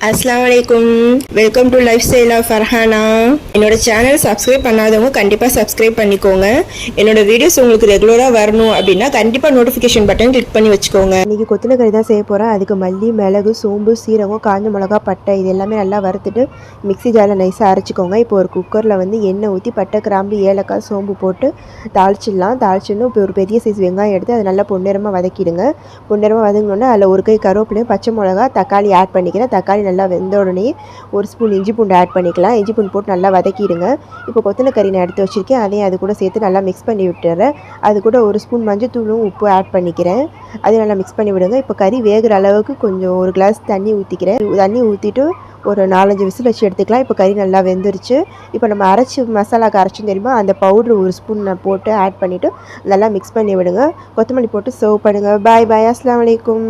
அஸ்ஸலாமு அலைக்கும். Welcome to lifestyle of Farhana. என்னோட சேனல் சப்ஸ்கிரைப் பண்ணாதவங்க கண்டிப்பாக சப்ஸ்கிரைப் பண்ணிக்கோங்க. என்னோட வீடியோஸ் உங்களுக்கு ரெகுலராக வரணும் அப்படின்னா கண்டிப்பாக நோட்டிஃபிகேஷன் பட்டன் கிளிக் பண்ணி வச்சுக்கோங்க. இன்றைக்கி கொத்தல கறி தான் செய்ய போகிறேன். அதுக்கு மல்லி, மிளகு, சோம்பு, சீரகம், காஞ்ச மிளகா, பட்டை இது எல்லாமே நல்லா வறுத்துட்டு மிக்ஸி ஜாரில் நைஸாக அரைச்சிக்கோங்க. இப்போ ஒரு குக்கரில் வந்து எண்ணெய் ஊற்றி பட்டை, கிராம்பு, ஏலக்காய், சோம்பு போட்டு தாளிச்சிடலாம். தாளிச்சிடணும். இப்போ ஒரு பெரிய சைஸ் வெங்காயம் எடுத்து அதை நல்லா பொன்னிறமாக வதக்கிடுங்க. பொன்னிறமாக வதங்கினோன்னா அதில் ஒரு கை கருவேப்பிலையும், பச்சை மிளகா, தக்காளி ஆட் பண்ணிக்கிறேன். தக்காளி நல்லா வெந்த உடனே ஒரு ஸ்பூன் இஞ்சி பூண்டு ஆட் பண்ணிக்கலாம். இஞ்சி பூண்டு போட்டு நல்லா வதக்கிடுங்க. இப்போ கொத்தமல்லி கறி நான் எடுத்து வச்சுருக்கேன். அதையும் அது கூட சேர்த்து நல்லா மிக்ஸ் பண்ணி விட்டுறேன். அது கூட ஒரு ஸ்பூன் மஞ்சத்தூளும் உப்பு ஆட் பண்ணிக்கிறேன். அதையும் நல்லா மிக்ஸ் பண்ணி விடுங்க. இப்போ கறி வேகிற அளவுக்கு கொஞ்சம் ஒரு கிளாஸ் தண்ணி ஊற்றிக்கிறேன். தண்ணி ஊற்றிட்டு ஒரு 4-5 விசில் வச்சு எடுத்துக்கலாம். இப்போ கறி நல்லா வெந்துருச்சு. இப்போ நம்ம அரைச்சி மசாலாவுக்கு அரைச்சும் தெரியுமா அந்த பவுட்ரு ஒரு ஸ்பூன் நான் போட்டு ஆட் பண்ணிவிட்டு நல்லா மிக்ஸ் பண்ணி விடுங்க. கொத்தமல்லி போட்டு சர்வ் பண்ணுங்கள். பாய் பாய். அஸ்ஸலாமு அலைக்கும்.